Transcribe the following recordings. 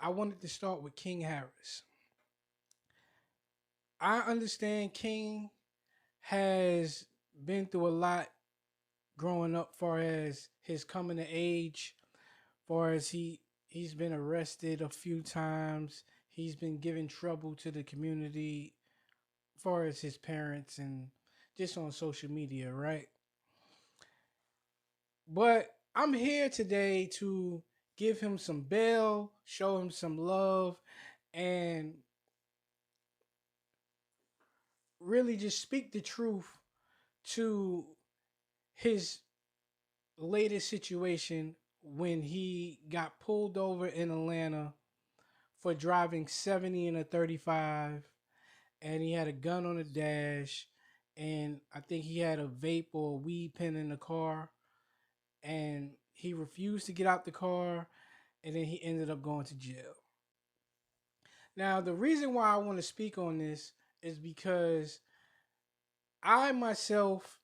I wanted to start with King Harris. I understand King has been through a lot growing up, far as his coming to age, far as he's been arrested a few times. He's been giving trouble to the community, far as his parents and just on social media, right? But I'm here today to give him some bail, show him some love, and really just speak the truth to his latest situation when he got pulled over in Atlanta for driving 70 in a 35, and he had a gun on the dash, and I think he had a vape or a weed pen in the car, and he refused to get out the car, and then he ended up going to jail. Now, the reason why I want to speak on this is because I myself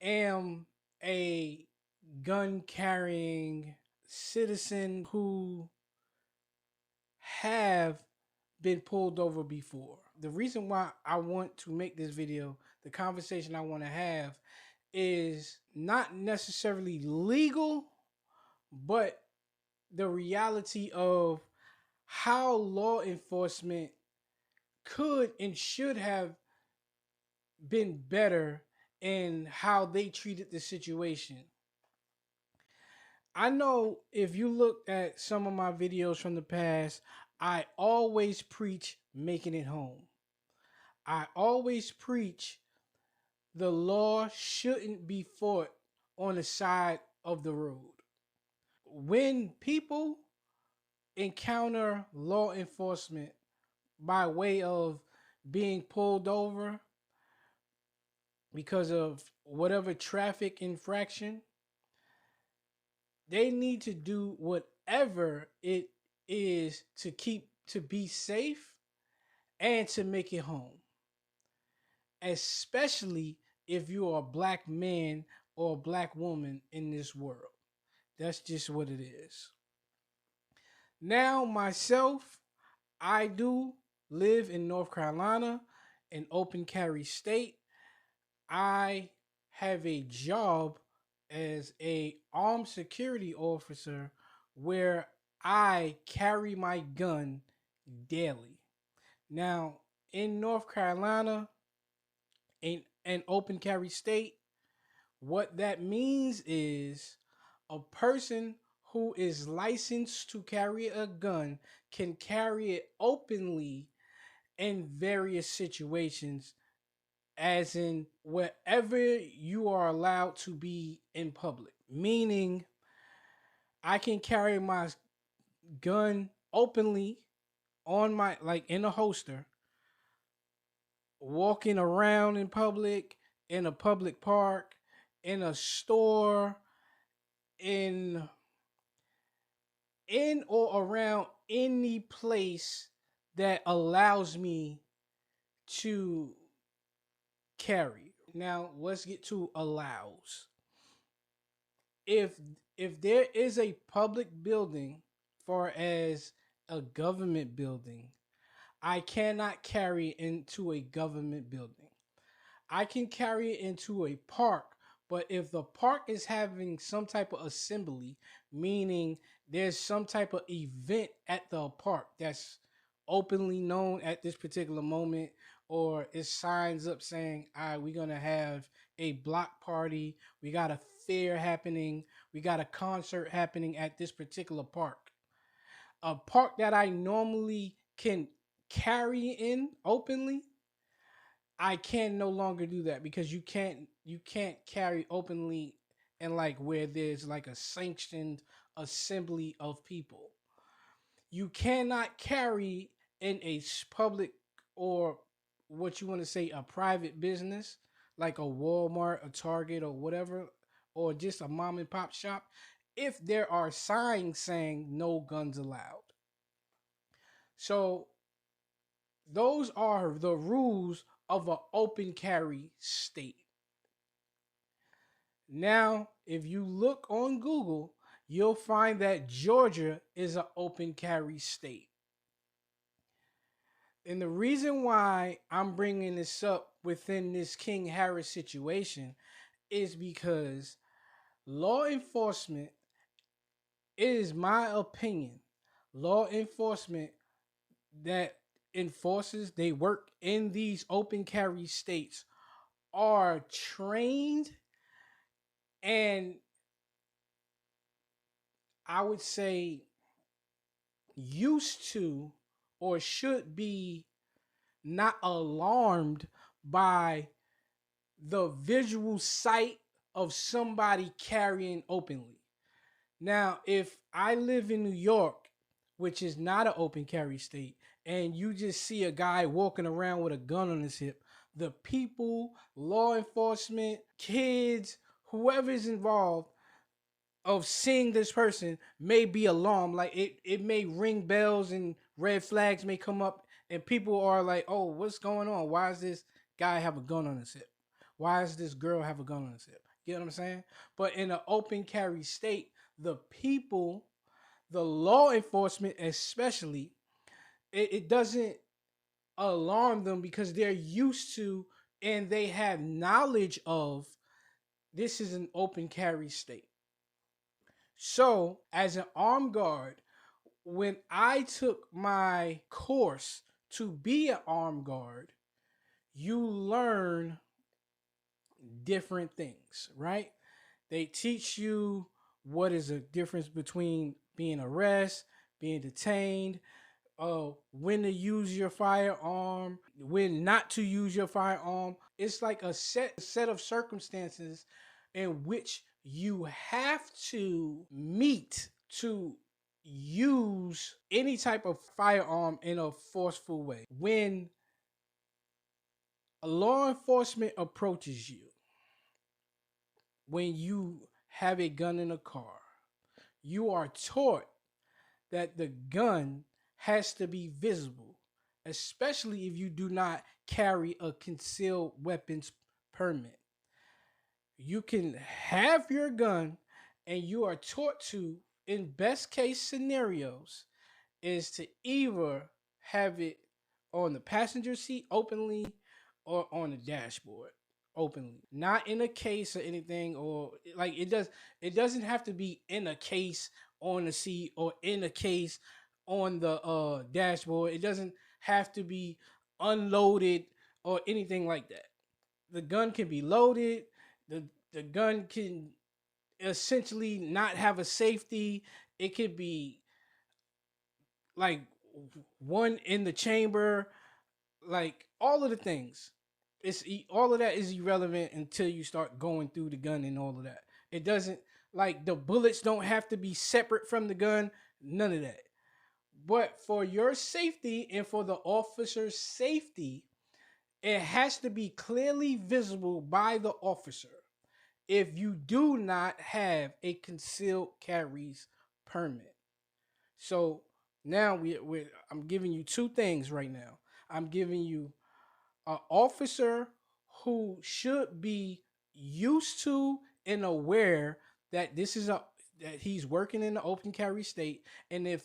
am a gun carrying citizen who have been pulled over before. The reason why I want to make this video, the conversation I want to have, is not necessarily legal, but the reality of how law enforcement could and should have been better in how they treated the situation. I know if you look at some of my videos from the past, I always preach making it home. I always preach the law shouldn't be fought on the side of the road. When people encounter law enforcement by way of being pulled over because of whatever traffic infraction, they need to do whatever it is to be safe and to make it home. Especially if you are a black man or a black woman in this world. That's just what it is. Now, myself, I do live in North Carolina, an open carry state. I have a job as a armed security officer where I carry my gun daily. Now, in North Carolina, in an open carry state, what that means is a person who is licensed to carry a gun can carry it openly in various situations, as in wherever you are allowed to be in public. Meaning, I can carry my gun openly on my, like in a holster, walking around in public, in a public park, in a store, in or around any place that allows me to carry. Now let's get to allows. If if there is a public building, far as a government building, I cannot carry into a government building. I can carry it into a park, but if the park is having some type of assembly, meaning there's some type of event at the park that's openly known at this particular moment, or it signs up saying, all right, we're going to have a block party, we got a fair happening, we got a concert happening at this particular park. A park that I normally can carry in openly, I can no longer do that because you can't carry openly and like where there's like a sanctioned assembly of people. You cannot carry in a public or what you want to say a private business like a Walmart, a Target or whatever, or just a mom and pop shop if there are signs saying no guns allowed. So those are the rules of an open carry state. Now, if you look on Google, you'll find that Georgia is an open carry state. And the reason why I'm bringing this up within this King Harris situation is because law enforcement, it is my opinion, law enforcement that enforces, they work in these open carry states are trained and I would say used to or should be not alarmed by the visual sight of somebody carrying openly. Now, if I live in New York, which is not an open carry state, and you just see a guy walking around with a gun on his hip, the people, law enforcement, kids, whoever is involved of seeing this person may be alarmed. Like it may ring bells and red flags may come up, and people are like, "Oh, what's going on? Why does this guy have a gun on his hip? Why does this girl have a gun on his hip?" You know what I'm saying? But in an open carry state, the people, the law enforcement especially, it doesn't alarm them because they're used to and they have knowledge of this is an open carry state. So, as an armed guard, when I took my course to be an armed guard, you learn different things, right? They teach you what is the difference between being arrested, being detained, when to use your firearm, when not to use your firearm. It's like a set of circumstances in which you have to meet to use any type of firearm in a forceful way. When a law enforcement approaches you, when you have a gun in a car, you are taught that the gun has to be visible, especially if you do not carry a concealed weapons permit. You can have your gun, and you are taught to, in best case scenarios, is to either have it on the passenger seat openly or on the dashboard openly, not in a case or anything, or like it doesn't have to be in a case on the seat or in a case on the dashboard. It doesn't have to be unloaded or anything like that. The gun can be loaded. The gun can essentially not have a safety. It could be like one in the chamber, like all of the things. All of that is irrelevant until you start going through the gun and all of that. It doesn't, like, the bullets don't have to be separate from the gun, none of that. But for your safety and for the officer's safety, it has to be clearly visible by the officer if you do not have a concealed carries permit. So now I'm giving you two things right now. I'm giving you an officer who should be used to and aware that this is a that he's working in the open carry state, and if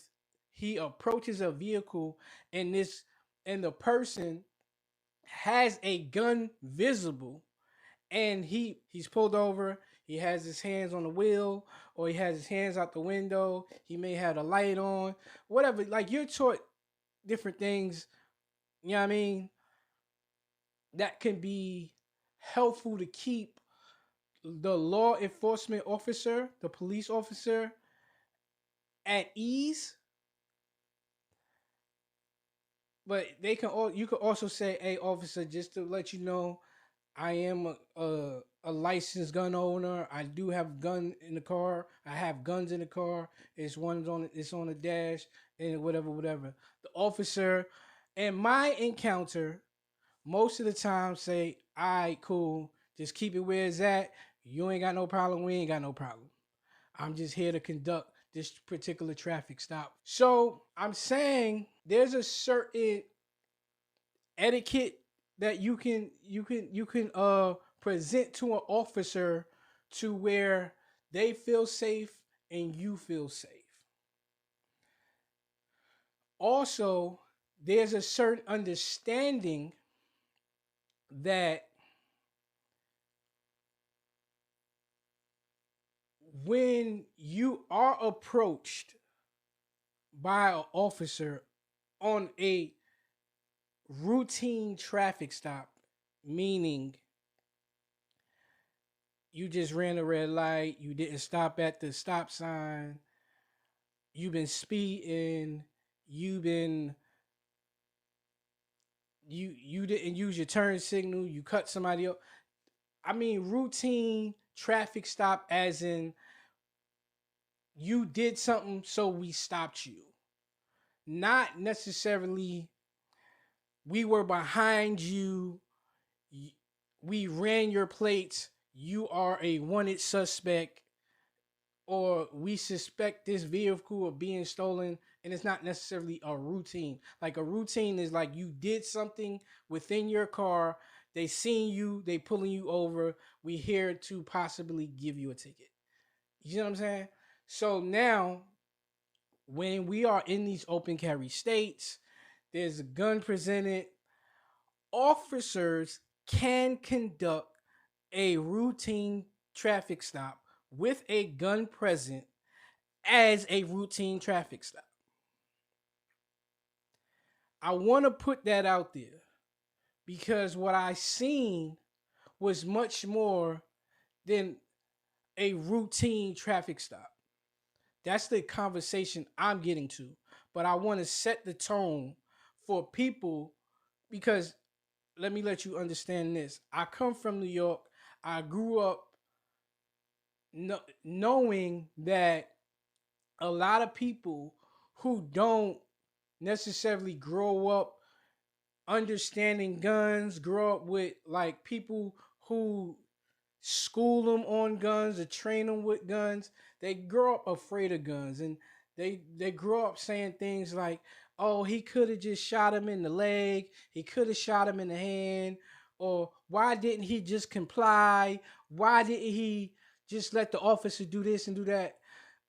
he approaches a vehicle and the person has a gun visible, and he's pulled over, he has his hands on the wheel or he has his hands out the window, he may have the light on, whatever. Like, you're taught different things, you know what I mean, that can be helpful to keep the law enforcement officer, the police officer, at ease. But they can all you could also say, "Hey, officer, just to let you know, I am a licensed gun owner. I do have a gun in the car. I have guns in the car. It's on the dash and whatever." The officer, in my encounter, most of the time say, "All right, cool. Just keep it where it's at. You ain't got no problem. We ain't got no problem. I'm just here to conduct this particular traffic stop." So I'm saying there's a certain etiquette that you can present to an officer to where they feel safe and you feel safe. Also, there's a certain understanding that when you are approached by an officer on a routine traffic stop, meaning you just ran a red light, you didn't stop at the stop sign, you've been speeding, you've been you didn't use your turn signal, you cut somebody up. I mean routine traffic stop as in you did something so we stopped you. Not necessarily we were behind you, we ran your plates, you are a wanted suspect, or we suspect this vehicle of being stolen, and it's not necessarily a routine. Like a routine is like you did something within your car, they seen you, they pulling you over, we here to possibly give you a ticket. You know what I'm saying? So now when we are in these open carry states, there's a gun presented, officers can conduct a routine traffic stop with a gun present as a routine traffic stop. I want to put that out there because what I seen was much more than a routine traffic stop. That's the conversation I'm getting to. But I want to set the tone for people because let me let you understand this. I come from New York. I grew up knowing that a lot of people who don't necessarily grow up understanding guns, grow up with like people who school them on guns or train them with guns, they grow up afraid of guns, and they grow up saying things like, "Oh, he could have just shot him in the leg. He could have shot him in the hand." Or why didn't he just comply? Why didn't he just let the officer do this and do that?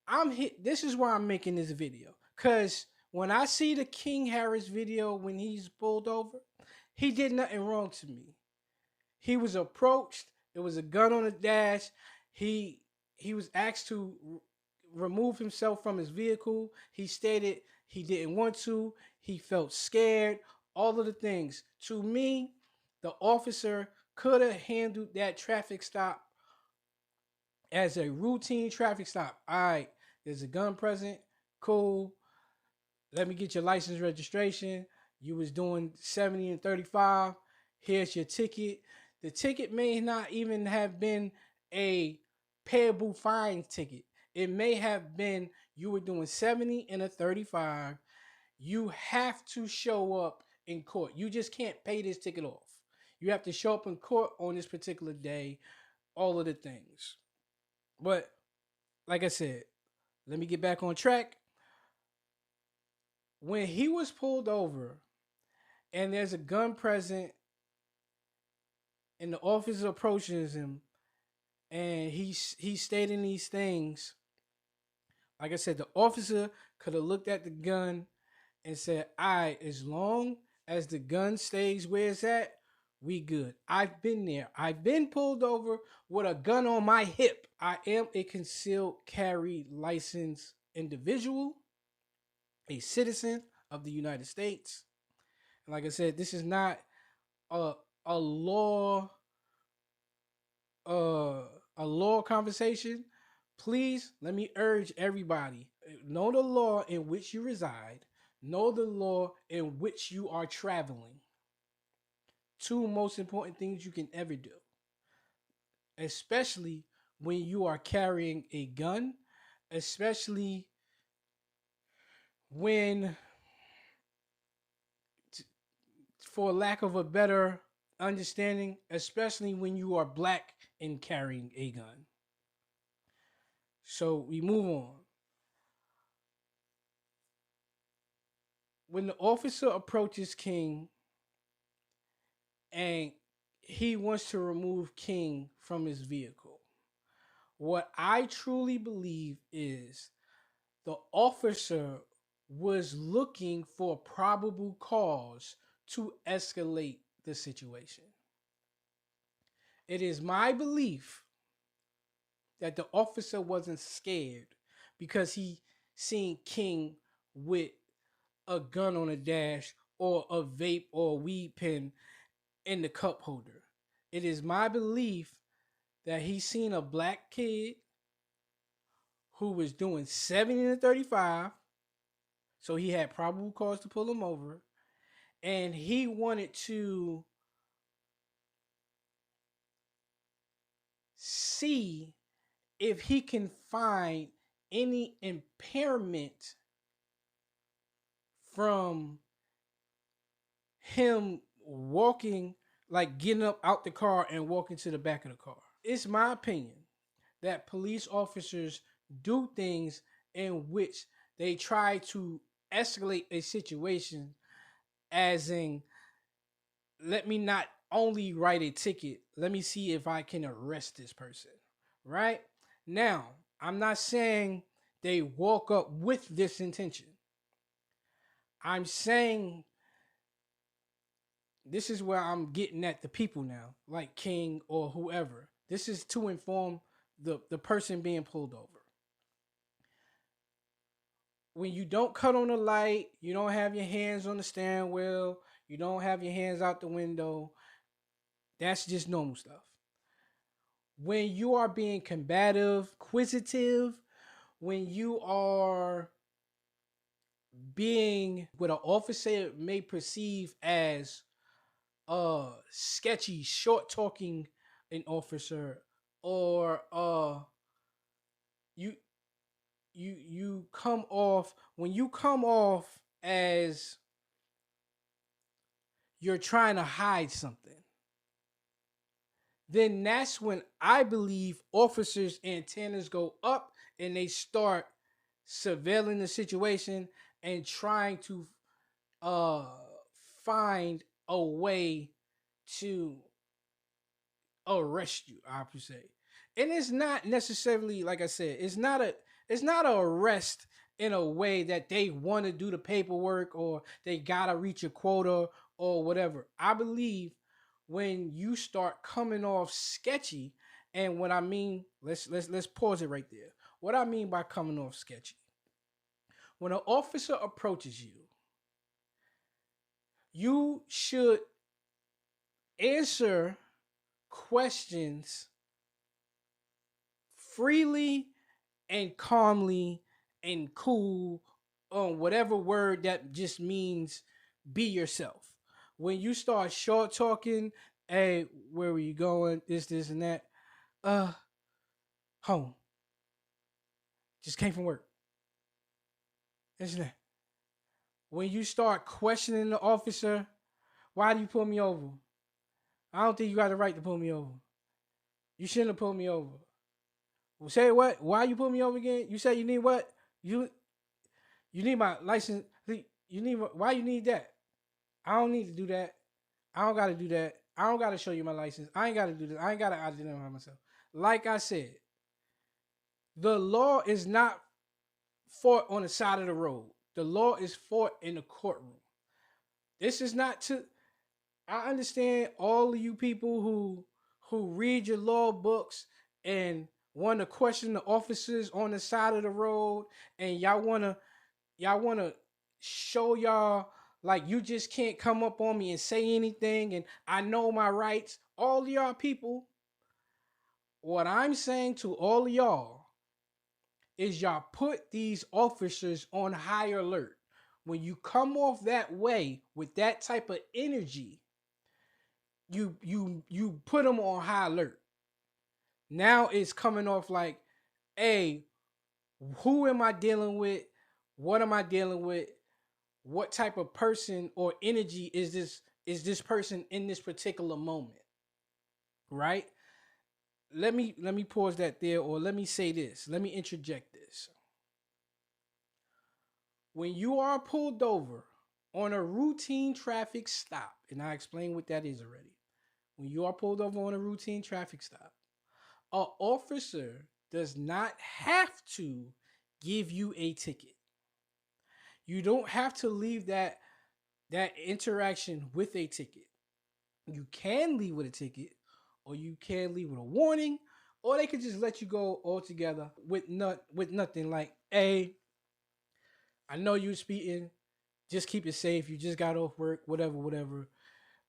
I'm hit. This is why I'm making this video. Cause when I see the King Harris video when he's pulled over, he did nothing wrong to me. He was approached. There was a gun on the dash. He he was asked to remove himself from his vehicle. He stated he didn't want to. He felt scared. All of the things. To me, the officer could have handled that traffic stop as a routine traffic stop. All right, there's a gun present. Cool. Let me get your license registration. You was doing 70 and 35. Here's your ticket. The ticket may not even have been a payable fine ticket. It may have been you were doing 70 and a 35. You have to show up in court. You just can't pay this ticket off. You have to show up in court on this particular day, all of the things. But like I said, let me get back on track. When he was pulled over and there's a gun present and the officer approaches him and he's stating these things, like I said, the officer could have looked at the gun and said, "All right, as long as the gun stays where it's at, we good." I've been there. I've been pulled over with a gun on my hip. I am a concealed carry license individual, a citizen of the United States. And like I said, this is not a a law uh a law conversation. Please let me urge everybody, know the law in which you reside, know the law in which you are traveling. Two most important things you can ever do, especially when you are carrying a gun, especially when, for lack of a better understanding, especially when you are black and carrying a gun. So we move on. When the officer approaches King and he wants to remove King from his vehicle, what I truly believe is the officer was looking for probable cause to escalate the situation. It is my belief that the officer wasn't scared because he seen King with a gun on a dash or a vape or a weed pen in the cup holder. It is my belief that he seen a black kid who was doing 70 to 35, so he had probable cause to pull him over, and he wanted to see if he can find any impairment from him walking, like getting up out the car and walking to the back of the car. It's my opinion that police officers do things in which they try to escalate a situation, as in, let me not only write a ticket, let me see if I can arrest this person. Right? Now, I'm not saying they walk up with this intention. I'm saying this is where I'm getting at the people now, like King or whoever. This is to inform the person being pulled over. When you don't cut on the light, you don't have your hands on the steering wheel, you don't have your hands out the window, that's just normal stuff. When you are being combative, inquisitive, when you are being what an officer may perceive as sketchy, short talking an officer, or you you come off, when you come off as you're trying to hide something, then that's when I believe officers' antennas go up and they start surveilling the situation and trying to uh find a way to arrest you, I would say. And it's not necessarily, like I said, it's not a arrest in a way that they want to do the paperwork or they gotta reach a quota or whatever. I believe when you start coming off sketchy, and what I mean, let's pause it right there. What I mean by coming off sketchy, when an officer approaches you, you should answer questions freely and calmly and cool, on whatever word that just means be yourself. When you start short talking, hey, where were you going? This, and that. Uh, Home. Just came from work. This and that. When you start questioning the officer, why do you pull me over? I don't think you got the right to pull me over. You shouldn't have pulled me over. Well, say what? Why you pull me over again? You say you need what? You need my license. You need why you need that? I don't need to do that. I don't got to do that. I don't got to show you my license. I ain't got to do this. I ain't got to identify myself. Like I said, the law is not fought on the side of the road. The law is fought in the courtroom. This is not to. I understand all of you people who read your law books and want to question the officers on the side of the road, and y'all wanna show y'all like you just can't come up on me and say anything, and I know my rights. All of y'all people, what I'm saying to all of y'all is y'all put these officers on high alert. When you come off that way with that type of energy, you put them on high alert. Now it's coming off like, hey, who am I dealing with? What am I dealing with? What type of person or energy is this person in this particular moment? Right? Let me pause that there, or let me say this. Let me interject this. When you are pulled over on a routine traffic stop, and I explained what that is already. When you are pulled over on a routine traffic stop, an officer does not have to give you a ticket. You don't have to leave that interaction with a ticket. You can leave with a ticket, or you can leave with a warning, or they could just let you go altogether with nothing. Like, hey, I know you're speeding. Just keep it safe. You just got off work, whatever, whatever.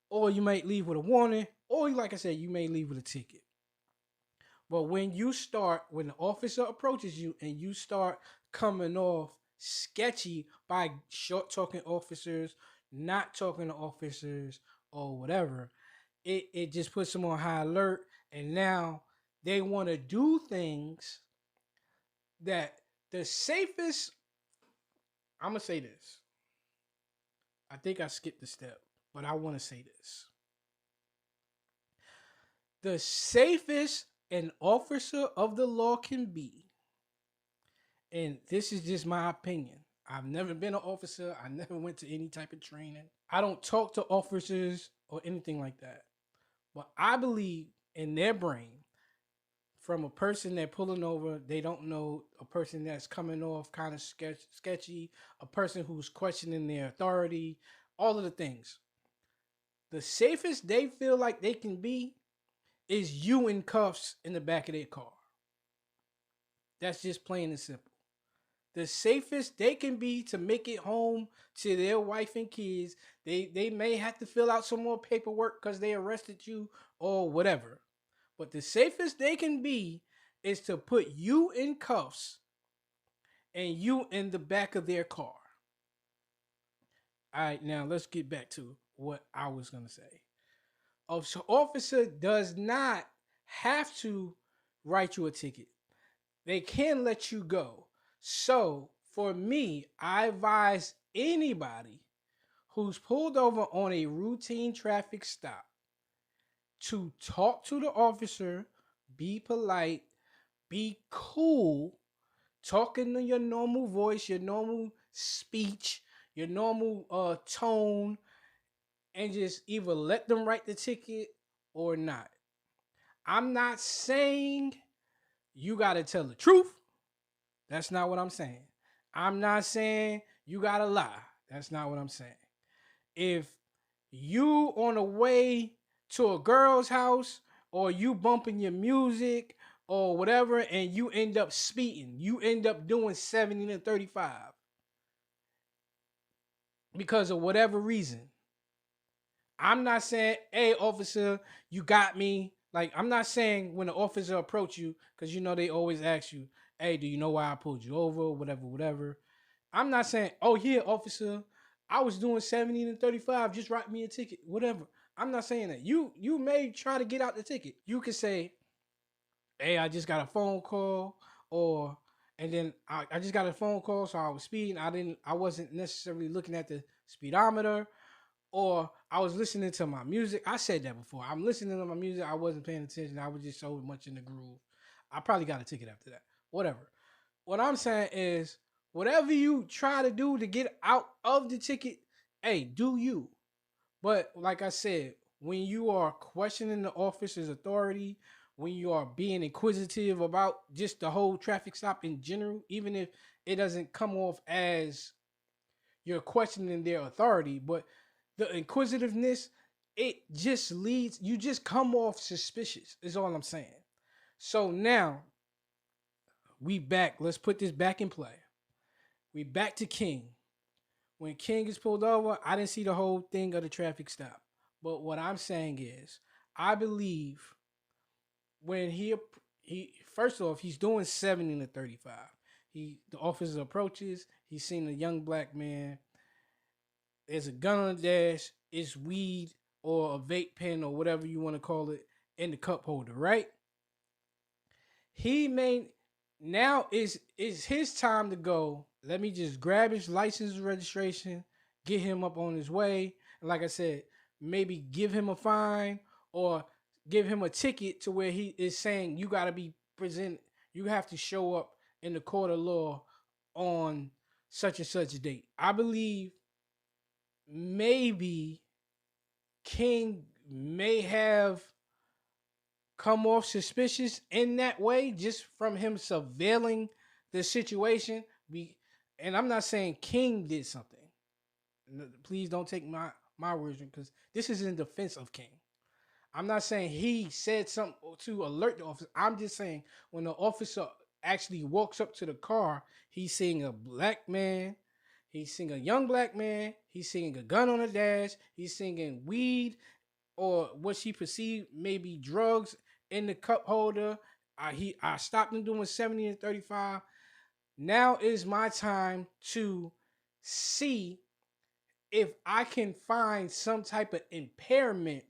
Or you might leave with a warning, or like I said, you may leave with a ticket. But when the officer approaches you and you start coming off sketchy by short talking officers, not talking to officers, or whatever, it just puts them on high alert. And now they want to do things that the safest, I'm going to say this. I think I skipped a step, but I want to say this. The safest an officer of the law can be, and this is just my opinion. I've never been an officer. I never went to any type of training. I don't talk to officers or anything like that. But I believe in their brain, from a person they're pulling over, they don't know, a person that's coming off kind of sketchy, a person who's questioning their authority, all of the things. The safest they feel like they can be is you in cuffs in the back of their car. That's just plain and simple. The safest they can be to make it home to their wife and kids. They may have to fill out some more paperwork because they arrested you or whatever. But the safest they can be is to put you in cuffs and you in the back of their car. All right, now let's get back to what I was going to say. An officer does not have to write you a ticket. They can let you go. So for me, I advise anybody who's pulled over on a routine traffic stop to talk to the officer, be polite, be cool, talking in your normal voice, your normal speech, your normal tone, and just either let them write the ticket or not. I'm not saying you got to tell the truth. That's not what I'm saying. I'm not saying you got to lie. That's not what I'm saying. If you on the way to a girl's house, or you bumping your music or whatever, and you end up speeding, you end up doing 70 to 35 because of whatever reason. I'm not saying, hey, officer, you got me. Like, I'm not saying when the officer approach you, because you know they always ask you, hey, do you know why I pulled you over? Whatever, whatever. I'm not saying, oh, yeah, officer, I was doing 70 and 35. Just write me a ticket, whatever. I'm not saying that. You may try to get out the ticket. You could say, hey, I just got a phone call, or and then I just got a phone call, so I was speeding. I wasn't necessarily looking at the speedometer, or I was listening to my music. I said that before. I'm listening to my music. I wasn't paying attention. I was just so much in the groove. I probably got a ticket after that. Whatever. What I'm saying is, whatever you try to do to get out of the ticket, hey, do you. But like I said, when you are questioning the officer's authority, when you are being inquisitive about just the whole traffic stop in general, even if it doesn't come off as you're questioning their authority, but the inquisitiveness, it just leads, you just come off suspicious, is all I'm saying. So now we back. Let's put this back in play. We back to King. When King is pulled over, I didn't see the whole thing of the traffic stop. But what I'm saying is, I believe when he first off, he's doing 70 to 35. The officer approaches, he's seen a young black man. There's a gun on the dash, it's weed or a vape pen or whatever you want to call it in the cup holder, right? He may now is his time to go. Let me just grab his license and registration, get him up on his way. And like I said, maybe give him a fine or give him a ticket to where he is saying you got to be present. You have to show up in the court of law on such and such date. I believe maybe King may have come off suspicious in that way just from him surveilling the situation. And I'm not saying King did something. Please don't take my words because this is in defense of King. I'm not saying he said something to alert the officer. I'm just saying when the officer actually walks up to the car, he's seeing a black man. He's seeing a young black man. He's seeing a gun on the dash. He's seeing weed or what she perceived maybe drugs in the cup holder. I stopped him doing 70 and 35. Now is my time to see if I can find some type of impairment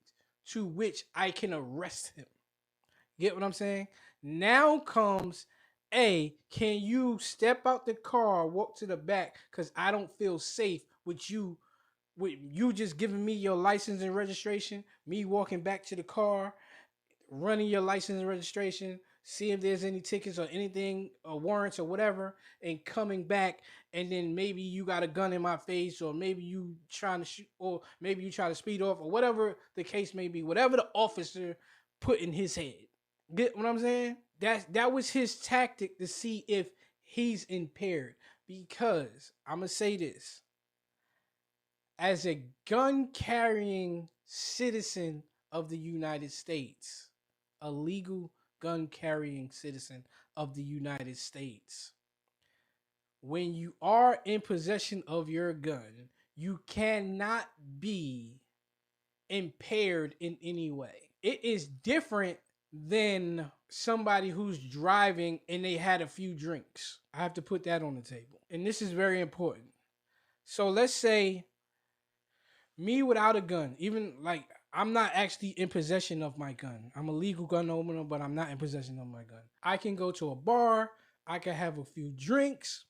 to which I can arrest him. Get what I'm saying? Now comes can you step out the car, walk to the back, because I don't feel safe with you just giving me your license and registration, me walking back to the car, running your license and registration, see if there's any tickets or anything or warrants or whatever, and coming back, and then maybe you got a gun in my face, or maybe you trying to shoot, or maybe you try to speed off, or whatever the case may be, whatever the officer put in his head. Get what I'm saying? That was his tactic to see if he's impaired. Because I'm gonna say this: as a gun carrying citizen of the United States, a legal gun carrying citizen of the United States, when you are in possession of your gun, you cannot be impaired in any way. It is different than somebody who's driving and they had a few drinks. I have to put that on the table. And this is very important. So let's say me without a gun, even like I'm not actually in possession of my gun. I'm a legal gun owner, but I'm not in possession of my gun. I can go to a bar, I can have a few drinks,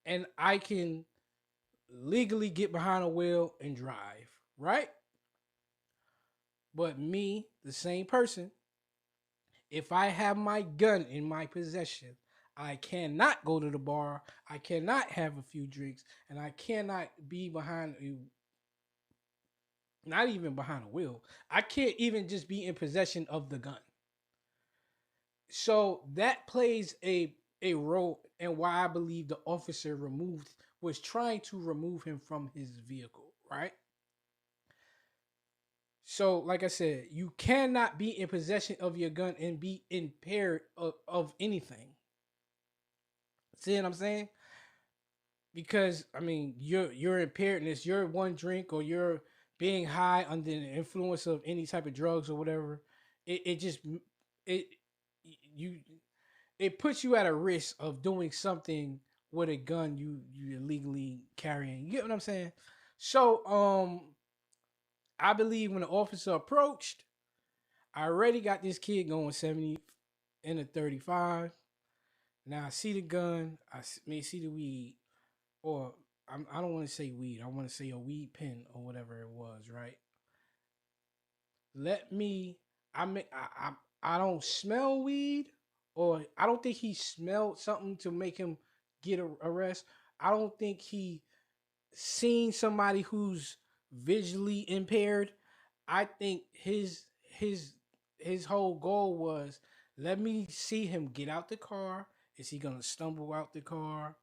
and I can legally get behind a wheel and drive, right? But me, the same person, if I have my gun in my possession, I cannot go to the bar, I cannot have a few drinks, and I cannot be behind a not even behind a wheel. I can't even just be in possession of the gun. So that plays a role in why I believe the officer was trying to remove him from his vehicle, right? So, like I said, you cannot be in possession of your gun and be impaired of anything. See what I'm saying? Because I mean, your impairedness, your one drink or your being high under the influence of any type of drugs or whatever, it just it you it puts you at a risk of doing something with a gun you illegally carrying. You get what I'm saying? So I believe when the officer approached, I already got this kid going 70 and a 35. Now I see the gun, may see the weed, or I don't want to say weed. I want to say a weed pen or whatever it was, right? Let me. I mean, I don't smell weed, or I don't think he smelled something to make him get a arrest. I don't think he seen somebody who's visually impaired. I think his whole goal was let me see him get out the car. Is he gonna stumble out the car?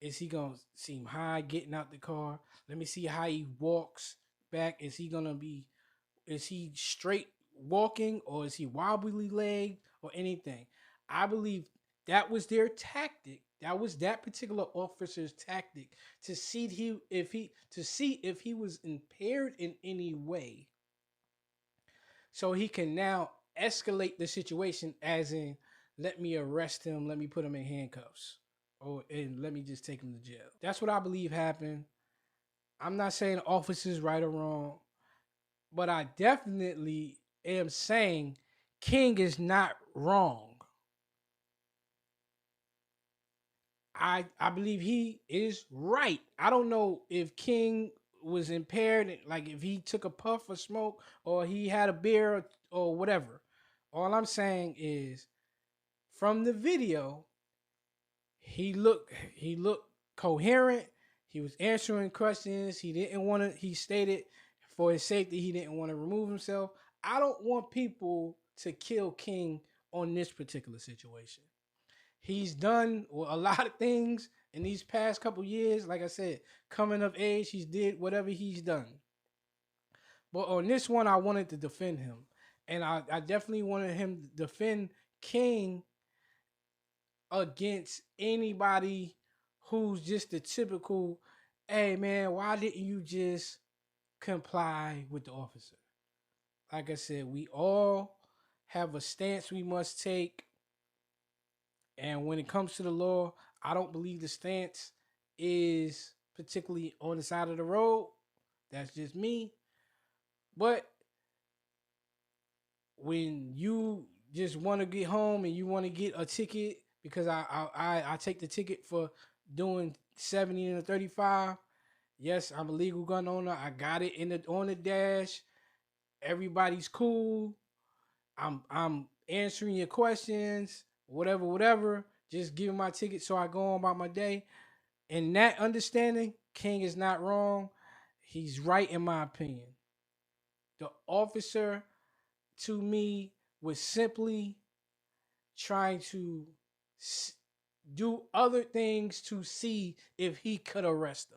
Is he gonna seem high getting out the car? Let me see how he walks back. Is he straight walking or is he wobbly legged or anything? I believe that was their tactic. That was that particular officer's tactic to see if he was impaired in any way, so he can now escalate the situation. As in, let me arrest him, let me put him in handcuffs, or and let me just take him to jail. That's what I believe happened. I'm not saying the officer's right or wrong, but I definitely am saying King is not wrong. I believe he is right. I don't know if King was impaired, like if he took a puff of smoke or he had a beer or whatever. All I'm saying is from the video, he looked coherent. He was answering questions. He didn't want to. He stated for his safety he didn't want to remove himself. I don't want people to kill King on this particular situation. He's done a lot of things In these past couple years, like I said, coming of age, he's did whatever he's done. But on this one, I wanted to defend him. And I definitely wanted him to defend King against anybody who's just the typical, hey man, why didn't you just comply with the officer? Like I said, we all have a stance we must take. And when it comes to the law, I don't believe the stance is particularly on the side of the road. That's just me. But when you just want to get home and you want to get a ticket, because I take the ticket for doing 70 and a 35. Yes, I'm a legal gun owner. I got it in the on the dash. Everybody's cool. I'm answering your questions, whatever, whatever. Just give me my ticket so I go on about my day. In that understanding, King is not wrong. He's right in my opinion. The officer to me was simply trying to do other things to see if he could arrest them.